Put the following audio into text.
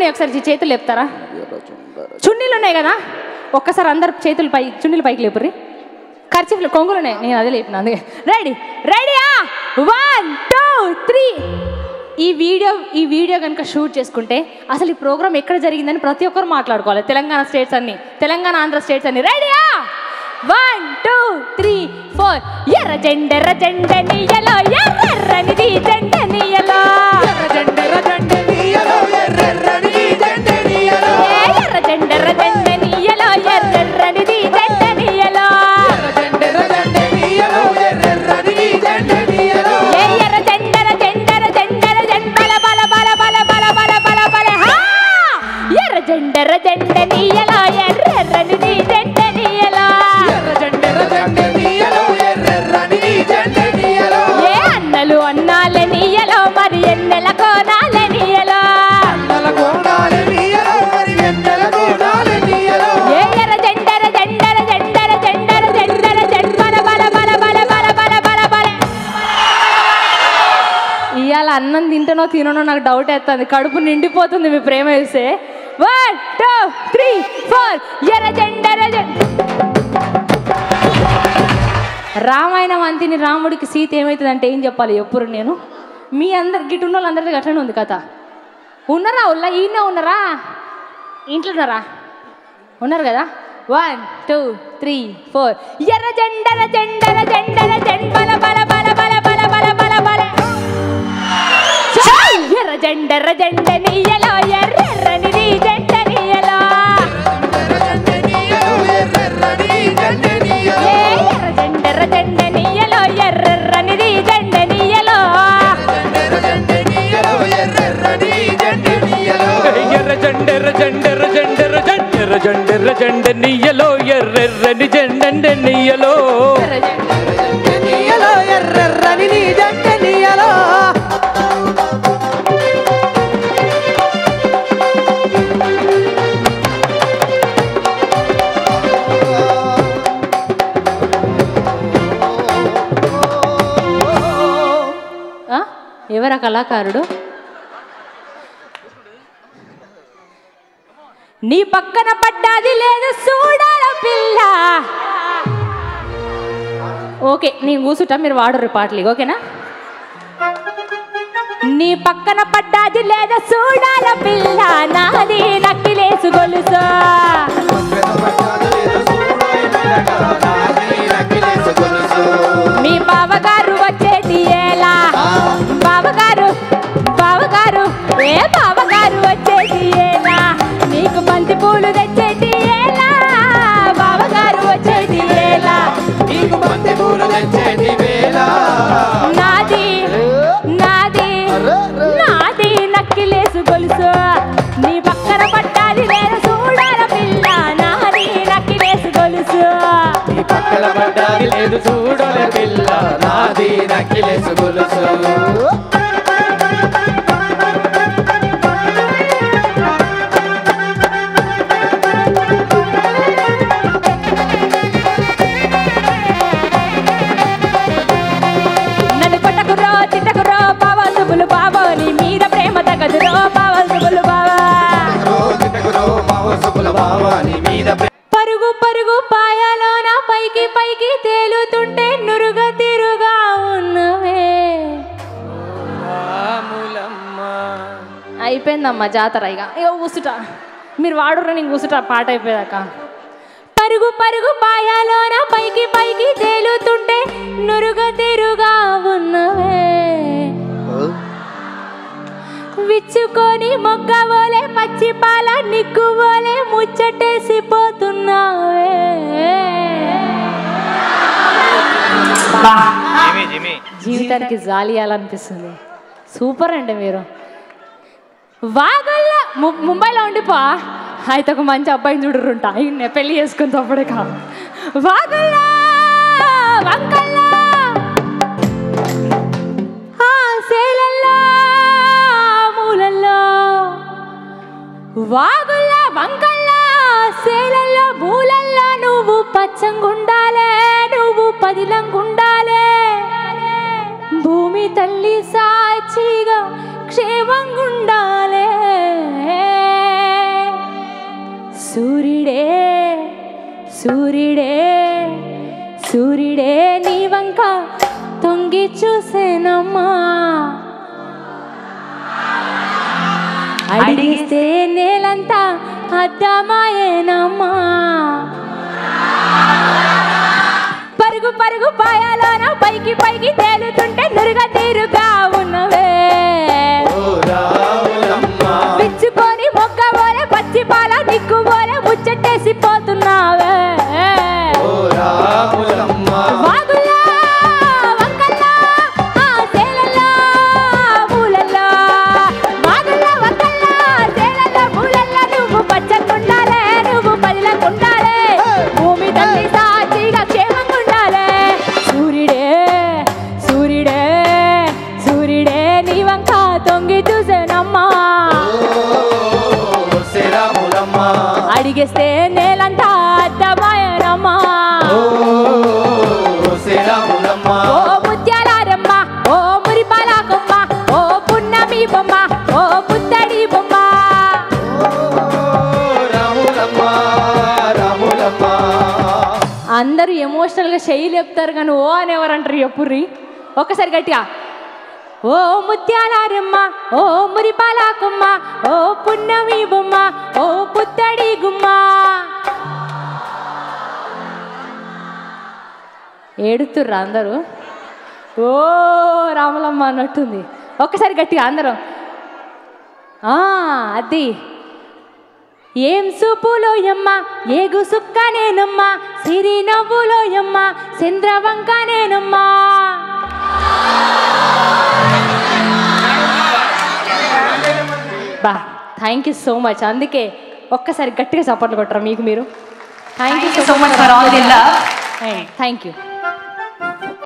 ఉన్నాయి ఒకసారి చేతులు లేపుతారా? చున్నీలు ఉన్నాయి కదా, ఒక్కసారి అందరు చేతులు చున్నీలు పైకి లేపుర్రి. ఖర్చులు కొంగులు ఉన్నాయి, నేను అదే లేపిన అందుకే. రెడీయా? 1 2 3. ఈ వీడియో కనుక షూట్ చేసుకుంటే అసలు ఈ ప్రోగ్రామ్ ఎక్కడ జరిగిందని ప్రతి ఒక్కరు మాట్లాడుకోవాలి. తెలంగాణ స్టేట్స్ అన్ని, తెలంగాణ ఆంధ్ర స్టేట్స్ అన్ని. రెడీయా? 1 2 3 4. ఎర్ర జెండెర్ర జెండెనియలో ఎర్రెర్రనిది జెండెనియలో ఎర్ర జెండెర్ర జెండెనియలో ఎర్రెర్రనిది జెండెనియలో ఎర్ర జెండెర్ర జెండెనియలో ఎర్రెర్రనిది జెండెనియలో ఎర్ర జెండెర్ర జెండెనియలో ఎర్రెర్రనిది జెండెనియలో ఎర్ర జెండెర్ర జెండెర్ర జెండెర్ర జెండెల బల బల బల బల బల బల బల హా ఎర్ర జెండెర్ర జెండెనియలో ఎర్రెర్రనిది జెండెనియలో ఏ అన్నలు అన్నాలనియలో మరి ఎన్నెల కోనాలనియలో ఏ ఎర్ర జెండెర జెండెర జెండెర జెండెర జెండెర జెండెర బల బల బల బల బల బల బల. ఇవాళ అన్నం తింటానో తిననో నాకు డౌట్ వేస్తుంది, కడుపు నిండిపోతుంది మీ ప్రేమ వేస్తే. 1 2 3 4. ఎర్ర జెండెర రామాయణం అంతిని రాముడికి సీత ఏమవుతుందంటే ఏం చెప్పాలి ఎప్పుడు నేను? మీ అందరు గిట్టున్న వాళ్ళందరికీ అట్లనే ఉంది కథ. ఉన్నారా ఉల్లా? ఈయన ఉన్నారా? ఇంట్లో ఉన్నారా? ఉన్నారు కదా. 1 2 3 4. ఎర్ర జెండెర జెండెర జెండెర జెండెల బల బల బల బల బల బల బల ఎర్ర జెండెర జెండెనియలో ఎర్రెర్రనిది జెండెనియలో ఎర్ర జెండెర జెండెనియలో ఎర్రెర్రనిది జెండెనియలో ఎర్ర జెండెర జెండెర జెండెర జెండెర జెండెర జెండెనియలో ఎర్రెర్రని జెండెనియలో ఎర్రెర్రనిది జెండెనియలో ఎవరా కళాకారుడు? నీ పక్కన పడ్డాది లేదు చూడాల పిల్ల. ఓకే నేను కూర్చుంటా, మీరు వాడరు పాటలు, ఓకేనా? నీ పక్కన పడ్డాది లేదా చూడాల పిల్ల, నాది నక్కిలేసు గొలుసు. మీ బావగారు వచ్చేది ఎలా? బావగారు బావగారు ఏ బావగారు వచ్చేది ఎలా? నీకు బంతి పూలు తెచ్చేది ఎలా? బావగారు వచ్చేది ఎలా? నీకు బంతి పూలు తెచ్చేది ఎలా? నాది నాది నాది నక్కిలేసు గొలుసు. నీ పక్కన పట్టాది లేదు చూడాల పిల్ల, నాది నక్కిలేసు గొలుసు. నీ పక్కన పట్టాది లేదు చూడాల పిల్ల, నాది నక్కిలేసు గొలుసు. నన్ను కొట్టకురో తిట్టకురో బావా సుబులు బావా, నీ మీద ప్రేమ తగదురో బావా సుబులు బావా. పరుగు పరుగు పాయలోన పైకి పైకి తేలుతుంటే నురుగ తిరుగా ఉన్నవే. అయిపోయిందమ్మా జాతర, ఇక కూసుట మీరు వాడుర్రా, నేను కూసుట పాట అయిపోయాక. పరుగు పరుగు పాయలోన పైకి పైకి తేలుతుంటే నురుగ తిరుగా ఉన్నవే. విచ్చుకొని మొగ్గవోలే పచ్చి పాల నిగ్గువోలే ముచ్చటేసిపోతున్నావే. జీవితానికి జాలియాలనిపిస్తుంది. సూపర్ అండి మీరు. వాగల్లో ముంబైలో ఉండిపో, అయితే ఒక మంచి అబ్బాయిని చూడుంటా, ఇన్నే పెళ్లి చేసుకుని తప్పుడే కాదు. వాగల్లో వంకల్లో సేలల్లో మూలల్లో, వాగుల్లో వంకల్లో సేలల్లో మూలల్లో నువ్వు పచ్చంగుండాలే, నువ్వు పదిలంగుండాలే. భూమి తల్లి సాక్షిగా క్షేమంగుండాలే. సూర్యుడే సూర్యుడే సూర్యుడే నీ వంక తొంగి చూసేనమ్మా అడిగిస్తే నేలంతా అద్దమాయేనమ్మా పరుగు పరుగు పాయాలోన పైకి పైకి తేలుతుంటే నురుగా తీరుగా ఉన్నవే విచ్చుకొని మొక్క పోలే పచ్చి పాల దిక్కు పోలే ముచ్చటేసి పోతున్నావే వాగుల్లో వంకల్లో ఆ సేలల్లో మూలల్లో వాగుల్లో వంకల్లో సేలల్లో మూలల్లో నువ్వు పచ్చకుండాలే నువ్వు పదిలకుండాలే భూమి తల్లి సాక్షిగా క్షేమంగా ఉండాలే సూర్యుడే సూర్యుడే సూర్యుడే నీ వంక తొంగి చూసేనమ్మా అడిగేస్తే నేలంతా అద్దమాయనమ్మా ఓ ముత్యాలారమ్మ ఓ మురిపాలాకమ్మ ఓ పున్నమి బొమ్మ ఓ పుత్తడి బొమ్మ అందరూ ఎమోషనల్గా శైలి చెప్తారు కానీ ఓ అని ఎవరంటారు చెప్పుర్రి ఒక్కసారి గట్టిగా ఓ ముత్యాలారమ్మ ఓ మురిపాలాకమ్మ ఓ పున్నమి బొమ్మ ఓ పుత్తడి గుమ్మ ఏడుతుర్రా అందరూ ఓ రాములమ్మ అన్నట్టుంది ఒక్కసారి గట్టిగా అందరం అది ఏం సూపులోయమ్మ ఏగు సుక్క నేనమ్మా సిరి నవ్వులోయమ్మ చంద్రవంక నేనమ్మా బా థ్యాంక్ యూ సో మచ్ అందుకే ఒక్కసారి గట్టిగా సపోర్ట్ కొట్టరా మీకు మీరు thank you so much for all the love thank you